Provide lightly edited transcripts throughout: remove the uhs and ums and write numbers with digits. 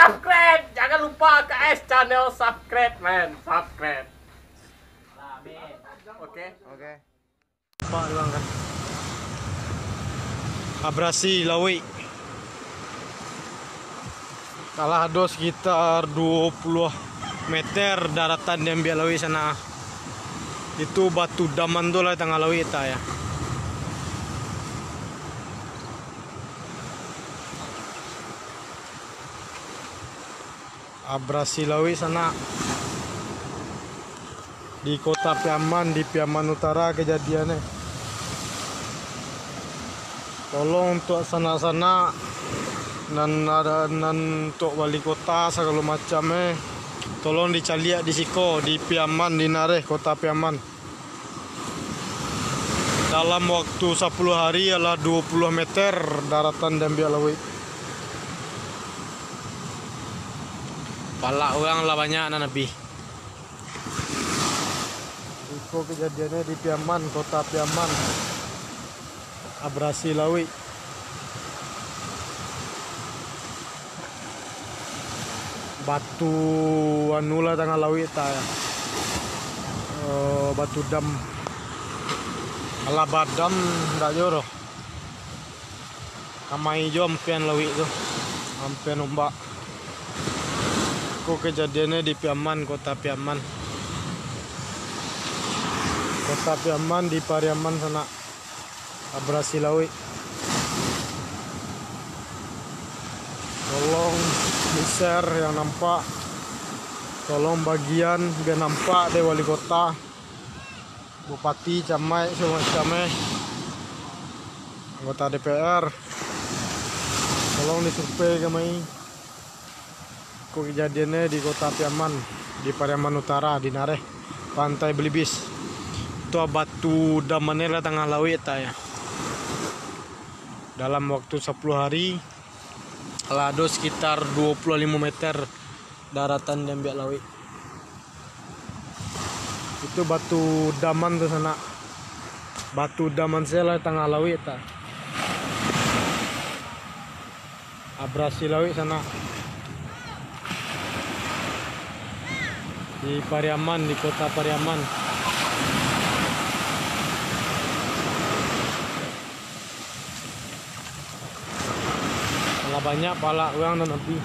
subscribe. Jangan lupa KS channel subscribe, men. Subscribe. Oke. Pak doang kan. Abrasi Lawi. Kalah ada sekitar 20 meter daratan yang biar Lawi sana. Itu batu daman tu lah tengah Lawi ta ya. Abrasi Lawi sana di kota Piaman, di Piaman Utara kejadiannya. Tolong untuk sana-sana nan untuk wali kota segala macam tolong dicaliak di siko di Piaman, di Nareh, kota Piaman. Dalam waktu 10 hari adalah 20 meter daratan dan Lawi. Palak orang lah banyak nabi. Itu kejadiannya di Piaman, kota Piaman. Abrasi Lawi. Batu anula tengah Lawi ta ya. Batu dam. Ala badam ndak joro. Kamai jo ampian Lawi tu. Ampian ombak. Kejadiannya di Piaman, kota Piaman. Kota Piaman di Pariaman sana. Abrasi Lawi. Tolong di-share yang nampak. Tolong bagian biar nampak deh wali kota, bupati, camat, semua anggota DPR. Tolong disurvei kami. Kejadiannya di kota Piaman, di Pariaman Utara, di Nareh, Pantai Belibis. Itu batu damannya tengah Lawi ta ya. Dalam waktu 10 hari lado sekitar 25 meter daratan dan biak Lawi. Itu batu daman tuh sana. Batu daman saya tengah Lawi ta. Abrasi Lawi sana. Di Pariaman, di kota Pariaman. Kalau banyak pala uang dan api.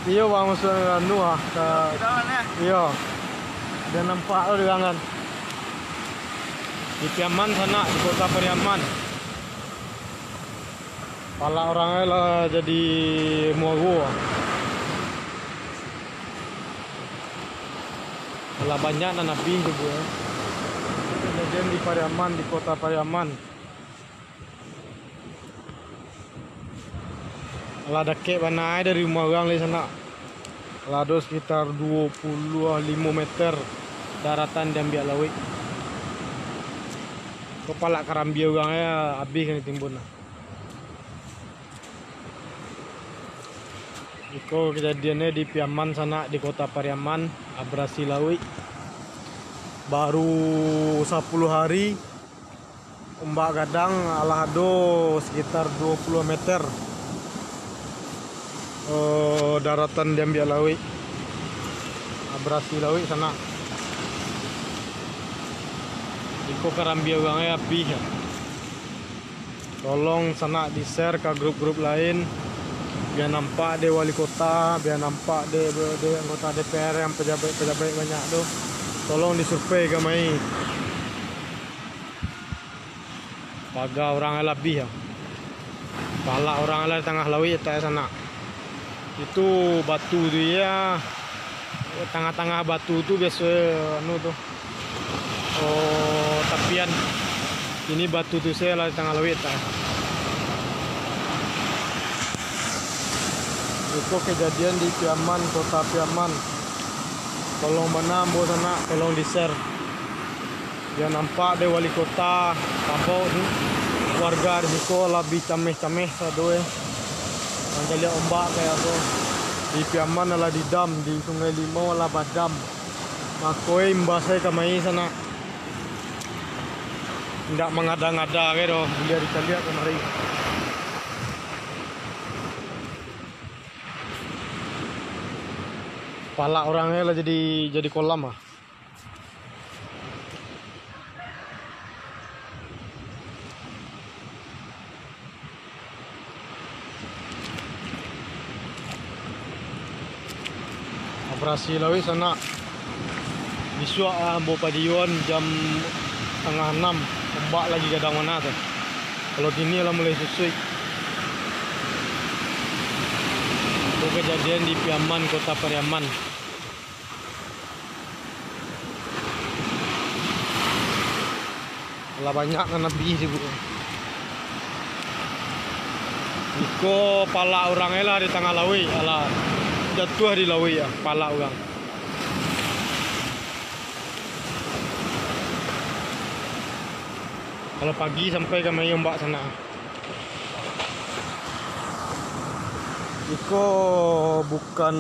Iya bang, masuk anu ke. Iya. Dan nampak lo di kangen. Di Piaman sana, di kota Pariaman. Pala orangnya lah jadi muagu. Pala banyak nabi juga. Kejadian di Pariaman, di kota Pariaman. Pala deket panai dari rumah orang di sana. Pala ada sekitar 25 meter daratan dan biak Lawi. Kepala karambia orangnya habis kan ditimbun. Itu kejadiannya di Piaman sana, di kota Pariaman, Abrasi Lawi. Baru 10 hari ombak gadang alahado sekitar 20 meter daratan Dembiak Lawi. Abrasi Lawi sana. Iko karambia orangnya api ya. Tolong sana di-share ke grup-grup lain biar nampak deh wali kota, biar nampak deh anggota DPR yang pejabat banyak tuh. Tolong disurvei kami. Paga orang lebih ya. Pala orang lain tengah Lawi tak sana. Itu batu dia tengah-tengah batu tuh biasa anu tuh. Tapian ini batu tuh saya lah tengah Lawi tak. Itu kejadian di Piaman, kota Piaman. Tolong mana ambo sana, tolong di-share. Biar nampak deh wali kota, kabau tu warga di situ lebih cameh-cameh sadoe. Lihat ombak kayak tu. di Piaman ala di dam di Sungai Limau ala badam makoi mbasai kamai sana ndak mengada-ngada gitu lihat lihat kemari pala orangnya lah jadi kolam ah. Operasi lawi sana bisua ambo padion jam setengah 6 ombak lagi kadang mana tuh. Kalau gini lah mulai susui. Itu kejadian di Piaman, Kota Pariaman. Lah banyak kan lebih sih bu. Iko pala orangnya lah di tengah lawi, ala jatuh di lawi ya, pala orang. Kalau pagi sampai ke main ombak sana. Iko bukan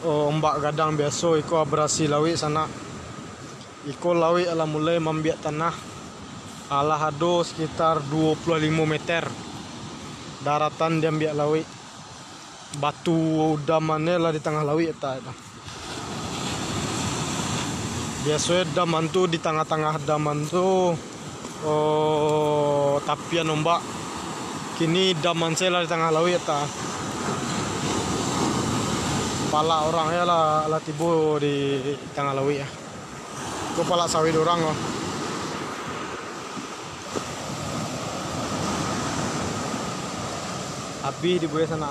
ombak gadang biasa, iko abrasi lawi sana. Iko lawi ala mulai membiak tanah. Ala hado sekitar 25 meter. Daratan dia ambil lawi. Batu damannya lah di tengah lawi eta. Biasanya daman tu di tengah-tengah daman tu tapian ombak. Kini daman saya lah di tengah lawi eta. Pala orangnya lah tibo di tengah lawi ya. Itu pala sawit orang loh. Api di bawah sana.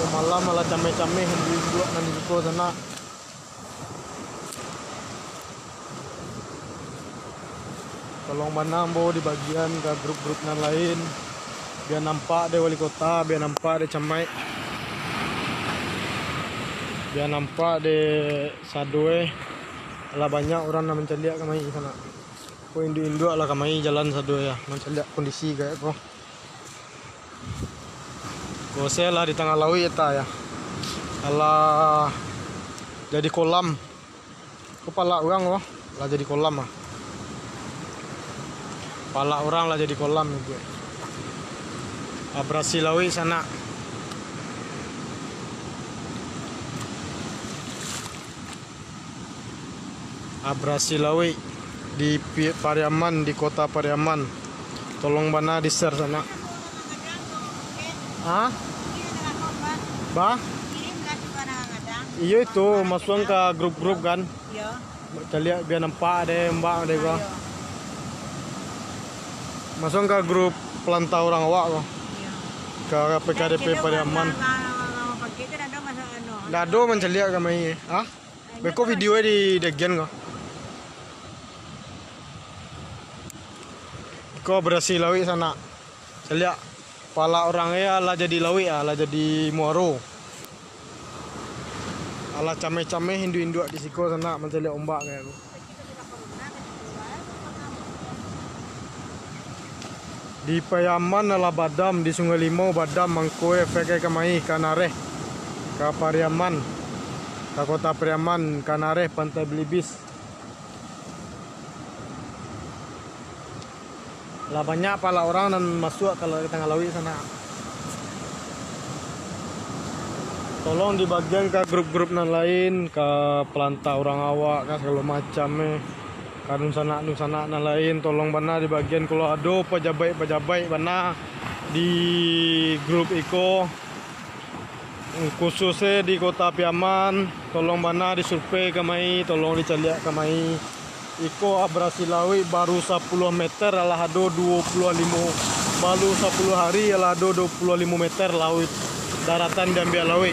Malam malah cameh-cameh di dua nanti ke sana. Tolong manambo di bagian ke grup-grup yang lain. Biar nampak deh wali kota, biar nampak deh camai. Biar nampak deh sadoe. Lah banyak orang yang mencari kamai di sana. Ko induk-induk lah kamai jalan sadoe ya, mencari kondisi kayak ko. Saya lah di tengah lawi eta ya. Alah jadi kolam. Kepala orang loh, lah jadi kolam ah. Pala orang lah jadi kolam itu. Abrasi lawi sana. Abrasi lawi di Pariaman, di Kota Pariaman. Tolong bana di share sana. Hah? Bah? Iya itu masuk ke grup-grup kan? Iya. Kita biar nampak deh mbak deh gua. Masuk ke grup pelantau orang awak kok. Iya. Ke PKDP Pariaman. Dado menceliak kami. Hah? Beko video di Degen kok. Kau berhasil lawi sana. Celiak. Pala orangnya lah jadi lawi lah jadi muaro. Ala cameh-cameh hindu-hindu di siko sana mencari ombak kayak tu. Di Piaman ala badam, di Sungai Limau badam mangkoe feke kamai kanareh. Ke Pariaman. Ke Kota Pariaman kanareh Pantai Belibis. Lah banyak pala orang dan masuk kalau ke tengah lawi sana. Tolong di bagian ke grup-grup yang lain, ke pelantau orang awak, ke segala macam ke nusana yang lain. Tolong bana di bagian kalau ada pejabat bana di grup iko khususnya di Kota Piaman. Tolong bana disurvei kamai, tolong dicaliak kamai. Iko abrasi lawi baru 10 meter ala hado 25 baru 10 hari ala hado 25 meter laut daratan diambil lawi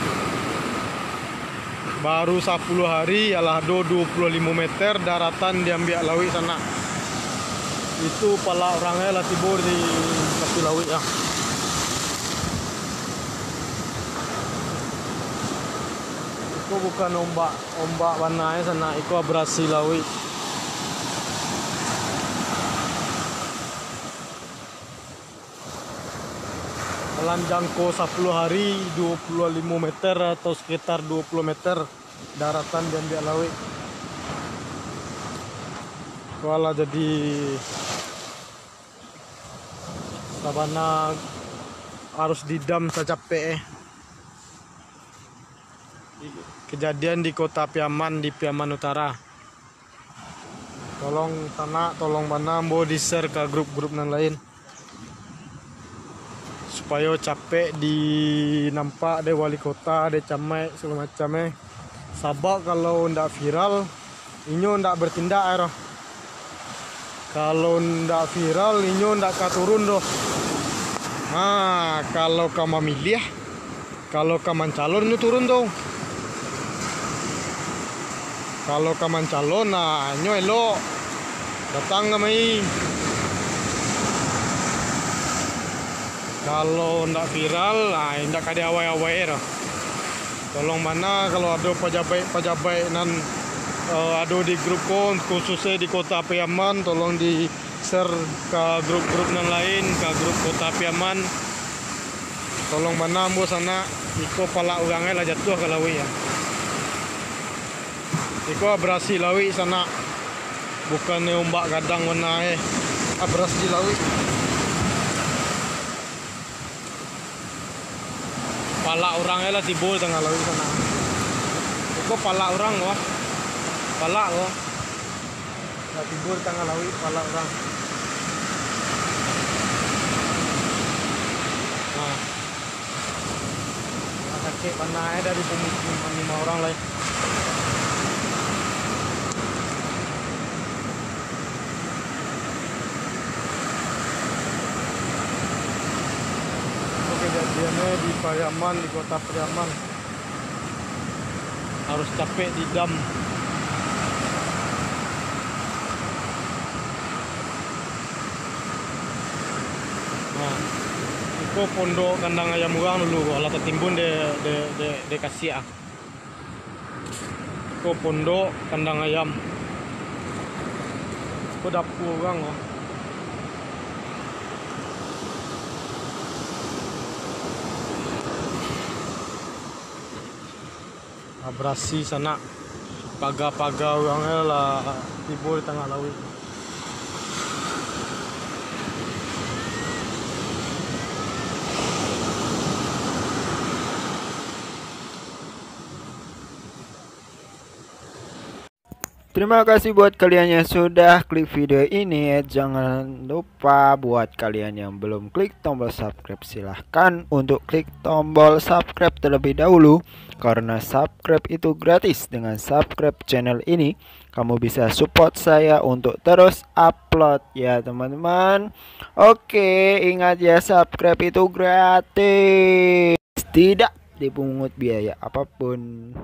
baru 10 hari ala hado 25 meter daratan diambil lawi sana. Itu pala orangnya lah tibur di kaki lawi ya. Iko bukan ombak warnanya sana, iko abrasi lawi. Jalan jangkau 10 hari 25 meter atau sekitar 20 meter daratan dan biak laut. Kuala jadi sabana harus didam saya capek. Kejadian di kota Piaman, di Piaman Utara. Tolong sana, tolong mana, mau di share ke grup-grup yang lain supaya capek di nampak de wali kota, de camat segala macam. Sabak kalau ndak viral, inyo ndak bertindak. Kalau ndak viral, inyo ndak turun doh. Kalau kamu milih, kalau kamu calon inyo turun dong. Kalau kamu calon, inyo elok datang kami. Kalau ndak viral, ndak ada awai-awai. Tolong mana kalau ada pejabat nan ada di grup khususnya di kota Piaman, tolong di share ke grup-grup yang lain, ke grup kota Piaman. Tolong mana bu sana, iko pala orangnya lah jatuh ke lawi ya. Iko abrasi lawi sana, bukan ombak kadang warna abrasi di lawi. Pala orangnya lah timbul tengah laut sana. Iko pala orang wah, pala wah. Lah timbul tengah laut pala orang. Nah, kakek panai dari pemukiman 5 orang lain. Kejadiannya di Pariaman, di kota Pariaman, harus capek di dam. Nah, itu pondok kandang ayam orang dulu, kalau tertimbun de kasih Itu pondok kandang ayam. Itu dapur orang loh. Abrasi sana, pagar-pagar orangnya lah timbul di tengah laut. Terima kasih buat kalian yang sudah klik video ini. Jangan lupa buat kalian yang belum klik tombol subscribe, silahkan untuk klik tombol subscribe terlebih dahulu, karena subscribe itu gratis. Dengan subscribe channel ini kamu bisa support saya untuk terus upload ya teman-teman. Oke, ingat ya, subscribe itu gratis, tidak dipungut biaya apapun.